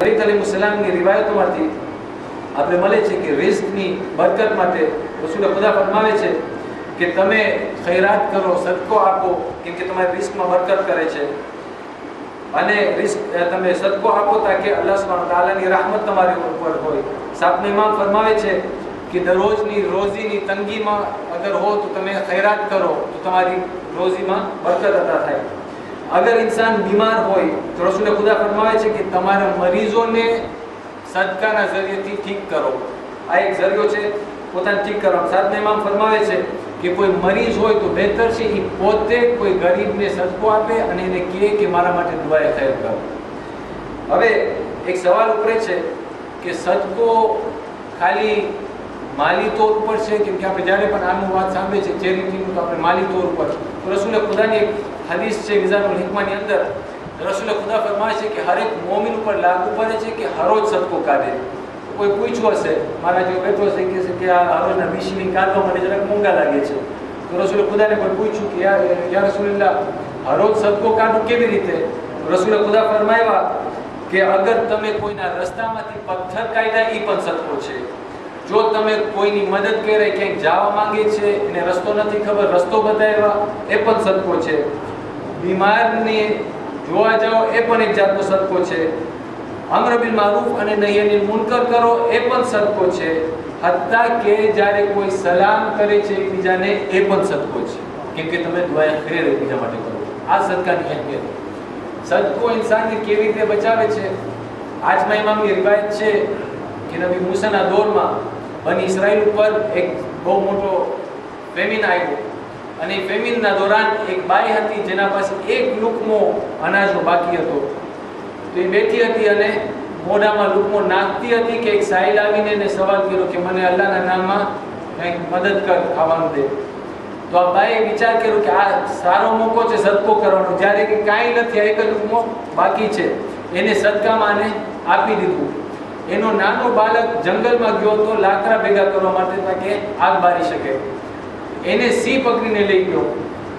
હરીત અલીમુસલામની રિવાયતોમાંથી આપણે મળે છે કે રિઝ્કની બરકત માટે રસૂલ ખુદા ફરમાવે છે કે તમે ખૈરાત કરો, સદકો આપો, કેમ કે તમારી રિઝ્કમાં બરકત કરે છે. અને તમે સદકો આપો તાકે અલ્લાહ સુબ્હાનહુ વ તઆલાની rahmat તમારી ઉપર હોય. સાતમો ઇમામ ફરમાવે છે કે દરરોજની રોજીની તંગીમાં અગર હો તો તમે ખૈરાત કરો તો તમારી રોજીમાં બરકત અતા થાય. અગર ઇન્સાન બીમાર હોય તો રસૂલ ખુદા ફરમાવે છે કે તમારા મરીઝોને સદકાના જરિયેથી ઠીક કરો. આ એક જરિયો છે પોતાને ઠીક કરવાનો. સાતમો ઇમામ ફરમાવે છે કે કોઈ મરીઝ હોય તો બહેતર છે એ પોતે કોઈ ગરીબને સદકો આપે અને એને કહે કે મારા માટે દુઆએ ખૈર કરો. હવે એક સવાલ ઉપરે છે કે સદકો ખાલી માલી તौर ઉપર છે, કેમ કે આપણે જ્યારે પણ આનું વાત સાંભળીએ છીએ ચેરિટીનું તો આપણે માલી તौर ઉપર. તો રસૂલ ખુદાની એક હદીસ છે મિઝાનુલ હિકમાની અંદર રસૂલ ખુદા ફરમાવે છે કે હર એક મોમિન ઉપર લાગુ પડે છે કે હરોજ સદકો કાઢે. કોઈ પૂછ્યું હશે, મારા જો બેઠો હશે કે આ હરોજના 20 શિલિંગ કાઢવા મને જરાક મોંઘા લાગે છે, તો રસૂલ ખુદાને કોઈ પૂછ્યું કે યા રસૂલલ્લાહ હરોજ સદકો કાઢું કેવી રીતે? રસૂલ ખુદા ફરમાવ્યા કે અગર તમે કોઈના રસ્તામાંથી પથ્થર કાઢ્યા એ પણ સદકો છે. જો તમે કોઈની મદદ કરે, ક્યાંક જવા માંગે છે એને રસ્તો નથી ખબર, રસ્તો બતાવ્યા એ પણ સદકો છે. બીમારને જોવા જાઓ એ પણ એક જાતનો સદકો છે. અમ્ર બિલ મારૂફ અને નહી અનિલ મુનકર કરો એ પણ સદકો છે. હત્તા કે જ્યારે કોઈ સલામ કરે છે એકબીજાને એ પણ સદકો છે, કેમ કે તમે દુઆએ ખૈર એકબીજા માટે કરો. આ સદકાની અહેમિયત. સદકો ઇન્સાનને કેવી રીતે બચાવે છે? આજમાં ઇમામની રિવાયત છે કે નબી મૂસાના દોરમાં બની ઇસરાઈલ ઉપર એક બહુ મોટો ફેમિન આવ્યો અને ફેમિનના દોરાન એક બાઈ હતી જેના પાસે એક લુકમો અનાજનો બાકી હતો. તો એ બેઠી હતી અને મોઢામાં લુકમો નાખતી હતી કે એક સાહિલ આવીને એને સવાલ કર્યો કે મને અલ્લાહના નામમાં કંઈક મદદ કર, ખાવાનું દે. તો આ બાઈએ વિચાર કર્યો કે આ સારો મોકો છે સદકો કરવાનો. જ્યારે કે કાંઈ નથી, એક લુકમો બાકી છે, એને સદકામાં આને આપી દીધું. એનો નાનો બાળક જંગલમાં ગયો તો લાકડા ભેગા કરવા માટે તાકે આગ બારી શકે. એને સિંહ પકડીને લઈ ગયો.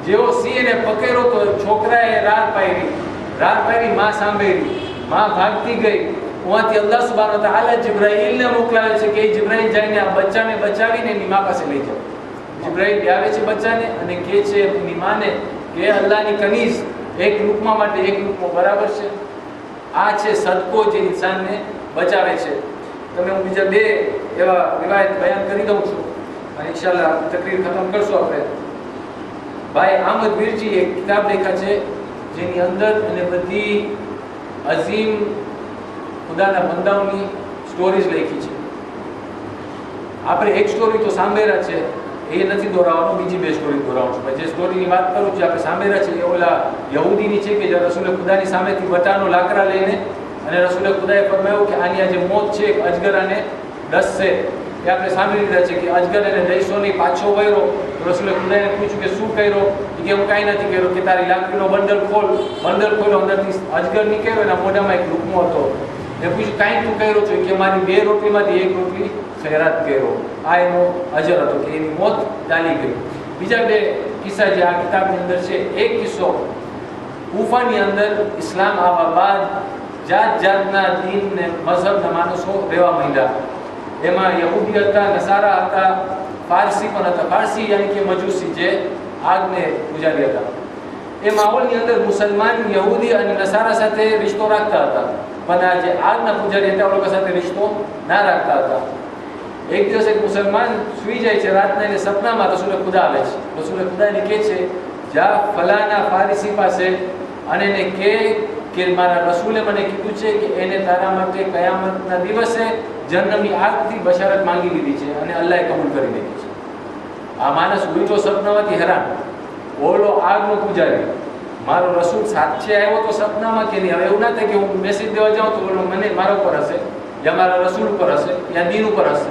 જેવો સિંહ એને પકડ્યો તો છોકરાએ રાર પાડી, માં સાંભળી, માં ભાગતી ગઈ. વहाँથી અલ્લાહ સુબ્હાનહુ વ તઆલા જિબ્રાઈલને મોકલાવે છે કે જિબ્રાઈલ જઈને આ બચ્ચાને બચાવીને એની માં પાસે લઈ જાઓ. જિબ્રાઈલ આવે છે બચ્ચાને અને કહે છે એની માને કે અલ્લાહની કનીઝ એક લુકમા માટે એક લુકમો બરાબર છે. આ છે સદકો જે ઇન્સાનને બચાવે છે. તમે હું બીજા બે એવા રિવાયત બયાન કરી દઉં છું અને ઇન્શાઅલ્લાહ તકરીર ખતમ કરશું આપણે. ભાઈ અહમદ વીરજી એક કિતાબ લખ્યા છે જેની અંદર એને બધી અઝીમ ખુદાના બંદાઓની સ્ટોરીઝ લખી છે. આપણે એક સ્ટોરી તો સાંભળ્યા છે, એ નથી દોરાવવાનો, બીજી બે સ્ટોરી દોરાવું છું. જે સ્ટોરીની વાત કરું છું આપણે સાંભળ્યા છે એ ઓલા યહૂદીની છે કે જે રસૂલ ખુદાની સામેથી વટાનો લાકડા લઈને અને રસૂલ ખુદાએ ફરમાવ્યું કે આની આ જે મોત છે એક અજગર અને ડસશે. એ આપણે સાંભળી લીધા છે કે અજગર એને દઈશો નહીં, પાછો વળ્યો. રસૂલ ખુદાએ પૂછ્યું કે શું કર્યો? કે હું કાંઈ નથી કર્યો. કે તારી લાકડીનો બંડલ ખોલ્યો, અંદરથી અજગર નીકળ્યો, એના મોઢામાં એક લુકમો હતો. એ પૂછ્યું કાંઈ તું કર્યો છો? કે મારી 2 રોટલીમાંથી 1 રોટલી ખૈરાત કર્યો. આ એનો અજર હતો કે એની મોત ચાલી ગઈ. બીજા બે કિસ્સા જે આ કિતાબની અંદર છે. એક કિસ્સો કૂફાની અંદર ઇસ્લામ આવવા બાદ જાતના દીન ને મઝહબના માણસો રહેવા માંડ્યા. એમાં યહૂદી હતા, નસારા હતા, ફારસી પણ હતા. ફારસી યાની કે મજૂસી જે આગને પૂજારી હતા. એ માહોલની અંદર મુસલમાન યહૂદી અને નસારા સાથે રિશ્તો રાખતા હતા, પણ આ જે આગના પૂજારી હતા લોકો સાથે રિશ્તો ના રાખતા હતા. એક દિવસ એક મુસલમાન સૂઈ જાય છે રાતના, એને સપનામાં રસૂલ ખુદા આવે છે. રસૂલ ખુદા એને કહે છે જા ફલાના ફારસી પાસે અને એને કહે કે મારા રસૂલે મને કીધું છે કે એને તારા માટે કયામતના દિવસે જન્નતની આગથી બશારત માંગી લીધી છે અને અલ્લાહે કબૂલ કરી લીધી છે. આ માણસ ઉલટો સપનામાંથી હેરાન. ઓલો આગનો પૂજારી મારો રસૂલ સાચે આવ્યો તો સપનામાં કે નહીં? હવે એવું ના થાય કે હું મેસેજ દેવા જાઉં તો ઓલો મને મારા ઉપર હશે યા મારા રસૂલ ઉપર હશે યા દીન ઉપર હશે.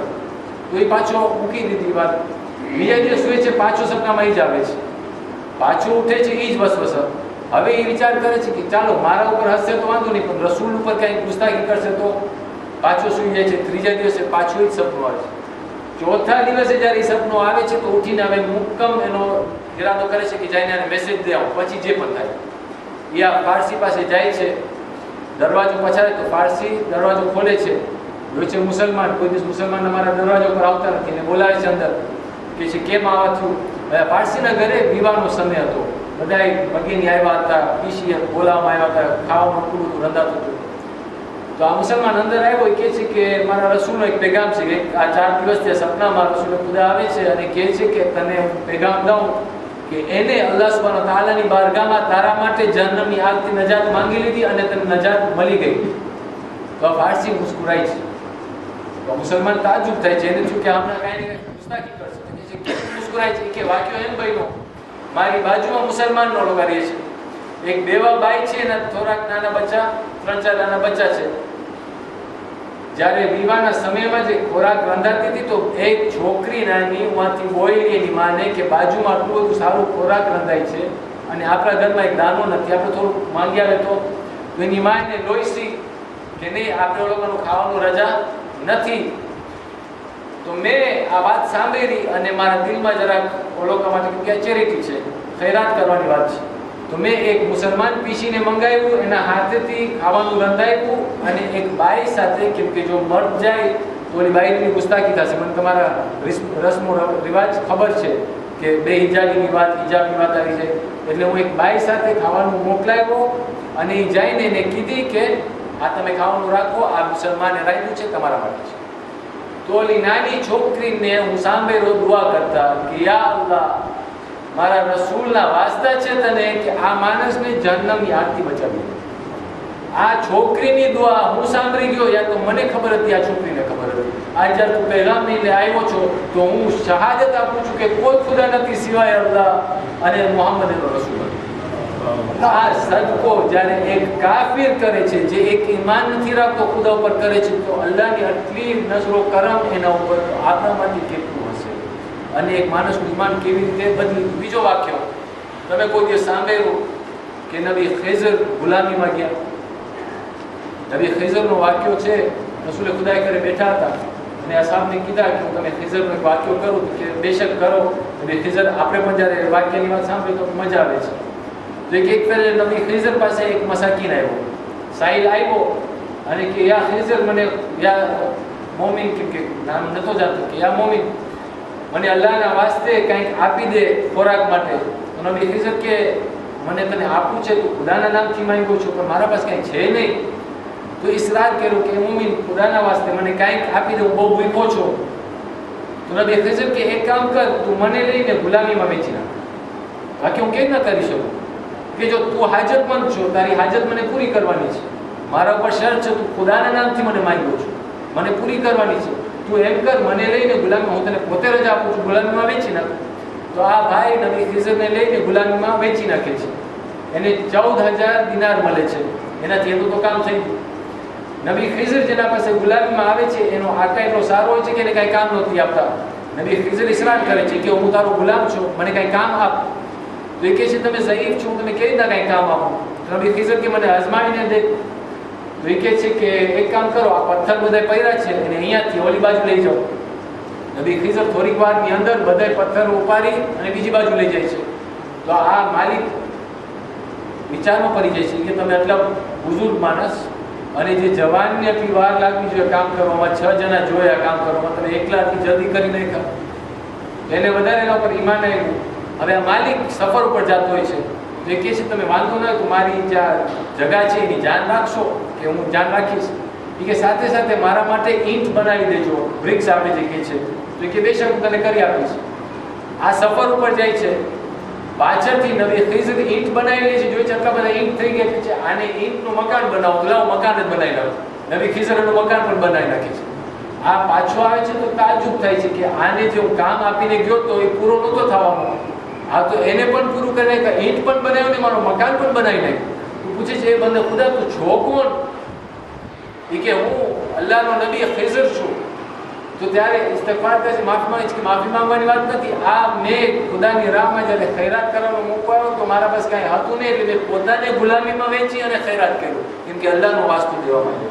તો એ પાછો મૂકી દીધી વાત. બીજા દિવસ હોય છે પાછો સપનામાં એ જ આવે છે, પાછો ઉઠે છે એ જ વસવસા. હવે એ વિચાર કરે છે કે ચાલો મારા ઉપર હશે તો વાંધો નહીં, પણ રસૂલ ઉપર કંઈક ગુસ્તાખી કરશે તો પાછો સૂઈ જાય છે. ત્રીજા દિવસે પાછો જ સપનું આવે છે. ચોથા દિવસે જ્યારે એ સપનું આવે છે તો ઉઠીને હવે મુક્કમ એનો ઈરાદો કરે છે કે જઈને એને મેસેજ દે આવો, પછી જે પણ થાય. એ આ ફારસી પાસે જાય છે દરવાજો પછાડે તો પારસી દરવાજો ખોલે છે, હોય છે મુસલમાન, કોઈ દિવસ મુસલમાન અમારા દરવાજો પર આવતા નથી ને બોલાવે છે અંદર કે છે કેમ આવા થયું. પારસીના ઘરે વિવાહનો સમય હતો, બધાએ ભગીની આવ્યા હતા, પીસી બોલાવવામાં આવ્યા હતા, ખાવાનું પૂરું રંધાતું હતું. તો આ મુસલમાન અંદર આવ્યો એ કહે છે કે મારા રસૂલનો એક પેગામ છે કે આ 4 દિવસથી સપનામાં રસૂલ ખુદા આવે છે અને કહે છે કે તને હું પેગામ દઉં કે એને અલ્લાહ સુબ્હાનહુ તઆલાની બારગાહમાં તારા માટે જહન્નમની આગથી નજાત માંગી લીધી અને તને નજાત મળી ગઈ. તો આ ફારસી મુસ્કુરાય છે. તો મુસલમાન તાજુબ થાય છે, એને શું કે હમણાં કાંઈ ને કાંઈ ગુસ્તાખી કરશે. કે મુસ્કુરાય છે કે વાક્યો એમ બન્યો, મારી બાજુમાં મુસલમાનનો લોકો રહે છે, એક બેવા બાઈ છે એના થોડાક નાના બચ્ચા, 3-4 નાના બચ્ચા છે. જ્યારે વિવાહના સમયમાં જે ખોરાક રંધાતી હતી તો એક છોકરી નાની ઉમાંથી બોલી એની માને કે બાજુમાં આટલું બધું સારું ખોરાક રંધાય છે અને આપણા ઘરમાં એક દાનો નથી, આપણે થોડુંક માંગી આવે તો એની માને લોહીસી કે નહીં આપણે લોકોનું ખાવાનું રજા નથી. તો મેં આ વાત સાંભળી અને મારા દિલમાં જરાક લોકો માટે કે ચેરિટી છે, ખૈરાત કરવાની વાત છે. તો મેં એક મુસલમાન પીસીને મંગાવ્યું, એના હાથેથી ખાવાનું રંધાવ્યું અને એક બાઈ સાથે, કેમ કે જો મર્દ જાય તો ઓલી બાઈની ગુસ્તાખી થશે. મને તમારા રસમો રિવાજ ખબર છે કે બે હિજાબની વાત આવી જાય, એટલે હું એક બાઈ સાથે ખાવાનું મોકલાવ્યો અને એ જઈને એને કીધી કે આ તમે ખાવાનું રાખો, આ મુસલમાને રાખ્યું છે તમારા માટે છે. તો ઓલી નાની છોકરીને હું સાંભળ્યો દુઆ કરતા કે યા અલ્લાહ, મારા રસૂલના વાસ્તા છે તને કે આ માણસને જહન્નમની આગથી બચાવી. આ છોકરીની દુઆ હું સાંભળી ગયો, યા તો મને ખબર હતી, આ છોકરીને ખબર હતી. આ જ્યારે તું પહેલાં લઈને આવ્યો છો તો હું શહાદત આપું છું કે કોઈ ખુદા નથી સિવાય અલ્લાહ અને મુહમ્મદનો રસૂલ. આ સદકો જ્યારે એક કાફિર કરે છે, જે એક ઈમાન નથી રાખતો ખુદા ઉપર કરે છે, તો અલ્લાહની આટલી નજરો કરમ એના ઉપર, તો આપણામાંથી કેટલું હશે અને એક માણસનું ઈમાન કેવી રીતે બદલી. બીજો વાક્ય તમે કોઈ દિવસ સાંભળ્યું કે નબી ખિઝર ગુલામીમાં ગયા? નબી ખિઝરનો વાક્યો છે, રસૂલે ખુદાએ કરે બેઠા હતા અને આ સાહેબને કીધા કે હું તમે ખિઝરનો એક વાક્યો કરું કે બેશક કરો. નબી ખિઝર, આપણે પણ જ્યારે વાક્યની વાત સાંભળીએ તો મજા આવે છે. તો એક ફેર નબી ખિઝર પાસે એક મસાકીન આવ્યો, સાહિલ આવ્યો અને કે યા ખિઝર, મને યા મોમિન, કેમ કે નામ નહોતો જાણતો, કે યા મોમિન, મને અલ્લાહના વાસ્તે કંઈક આપી દે ખોરાક માટે. તો નબી ખિઝર કે મને તને આપવું છે, તો ખુદાના નામથી માંગ્યો છું પણ મારા પાસે કંઈ છે નહીં. તો ઇસરાર કર્યો કે મોમિન, ખુદાના વાસ્તે મને કંઈક આપી દે, હું બહુ ભૂખ્યો છું. તો નબી ખિઝર કે એક કામ કર, તું મને લઈને ગુલામીમાં વેચી નાખ. બાકી હું કેમ ન કરી શકું કે જો તું હાજતમંદ છો, તારી હાજત મને પૂરી કરવાની છે, મારા ઉપર શરત છે, તું ખુદાના નામથી મને માંગ્યો છું, મને પૂરી કરવાની છે. તું એમ કર, મને લઈને ગુલામીમાં, હું તને પોતે રજા આપું છું, ગુલામીમાં વેચી નાખ. તો આ ભાઈ નબી ખિઝરને લઈને ગુલામીમાં વેચી નાખે છે. એને 14,000 દિનાર મળે છે. એનાથી એનું તો કામ થઈ ગયું. નબી ખિઝર જેના પાસે ગુલામીમાં આવે છે એનો આકા એટલો સારો હોય છે કે એને કાંઈ કામ નથી આપતા. નબી ખિઝર ઇસરાર કરે છે કે હું તારો ગુલામ છું, મને કાંઈ કામ આપ. તો એ કહે છે તમે ઝઈફ છો, હું તમે કેવી રીતના કાંઈ કામ આપું? નબી ખિઝર કે મને અજમાવીને દે. તો એ કહે છે કે એક કામ કરો, આ પથ્થર બધા પડ્યા છે અને અહીંયાથી ઓલી બાજુ લઈ જાઓ. નબી ખિઝર થોડીક વારની અંદર બધા પથ્થરો ઉપાડી અને બીજી બાજુ લઈ જાય છે. તો આ માલિક વિચારમાં પડી જાય છે કે તમે આટલા બુઝુર્ગ માણસ અને જે જવાનને આટલી વાર લાગવી જોઈએ કામ કરવામાં, 6 જણા જોયા કામ કરવામાં, તમે એકલા આટલી જલ્દી કરી નાખ્યા. એને વધારે એના ઉપર ઈમાન આવ્યું. હવે આ માલિક સફર ઉપર જતો હોય છે, તો એ કહે છે તમે વાંધો ન હોય તો મારી જ્યાં જગા છે એની જાન રાખશો? કે હું જાન રાખીશ. એ કે સાથે સાથે મારા માટે ઈંટ બનાવી દેજો, બ્રિક્સ આવે છે કે છે. તો એ કે બેશક હું તને કરી આપીશ. આ સફર ઉપર જાય છે, પાછળથી નબી ખિઝર ઈંટ બનાવી લે છે, જોઈ છે આટલા બધા ઈંટ થઈ ગયા છે, આને ઈંટનું મકાન બનાવો, લાવો મકાન જ બનાવી નાખો. નબી ખિઝર એનું મકાન પણ બનાવી નાખે છે. આ પાછો આવે છે તો તાજુબ થાય છે કે આને જે હું કામ આપીને ગયો તો એ પૂરો નહોતો થવાનો, આ તો એને પણ પૂરું કરી નાખ્યું, ઈંટ પણ બનાવ્યું ને મારો મકાન પણ બનાવી નાખ્યું. તું પૂછે છે એ બંદે ખુદા તું છો કોણ? એ કે હું અલ્લાહનો નબી ખિઝર છું. તો ત્યારે ઇસ્તિગફાર કરે છે, માફી માંગે છે કે માફી માંગવાની વાત નથી, આ મેં ખુદાની રાહમાં જ્યારે ખૈરાત કરવાનો મોકો આવ્યો તો મારા પાસે કાંઈ હતું નહીં, એટલે મેં પોતાને ગુલામીમાં વેચી અને ખૈરાત કર્યું, કેમ કે અલ્લાહનો વાસ્તો દેવા માંગે.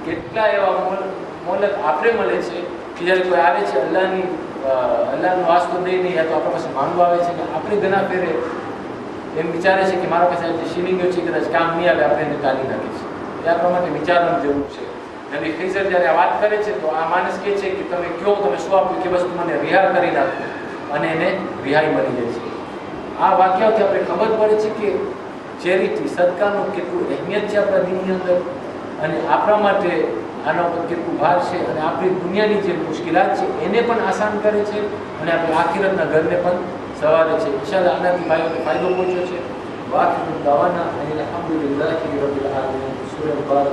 કેટલા એવા મોલક આપણે મળે છે કે જ્યારે કોઈ આવે છે અલ્લાહનો વાસ્તો દઈ નહીં, યા તો આપણા પાસે માંગવા આવે છે કે આપણે ઘણા ફેરે એમ વિચારે છે કે મારા પાસે જે શિલિંગો છે કદાચ કામ નહીં આવે, આપણે એને કાઢી નાખીએ છીએ. એ આપણા માટે વિચારવાની જરૂર છે. નબી ખિઝર જ્યારે આ વાત કરે છે તો આ માણસ કહે છે કે તમે કહો, તમે શું આપ્યું કે વસ્તુ મને રિહા કરી નાખો, અને એને રિહાઈ મળી જાય છે. આ વાક્યથી આપણે ખબર પડે છે કે ચેરિટી, સદકાનું કેટલું અહેમિયત છે આપણા દિનની અંદર, અને આપણા માટે આના ઉપર કેટલું ભાર છે, અને આપણી દુનિયાની જે મુશ્કેલાત છે એને પણ આસાન કરે છે, અને આપણે આખિરતના ઘરને પણ સવારે છે. ઇન્શાઅલ્લાહ આનાથી ભાઈઓને ફાયદો પહોંચ્યો છે. વાકિબુદ દવાના અનિલ હમ્દુલિલ્લાહિ રબ્બિલ આલમીન. સૂરહ બાર.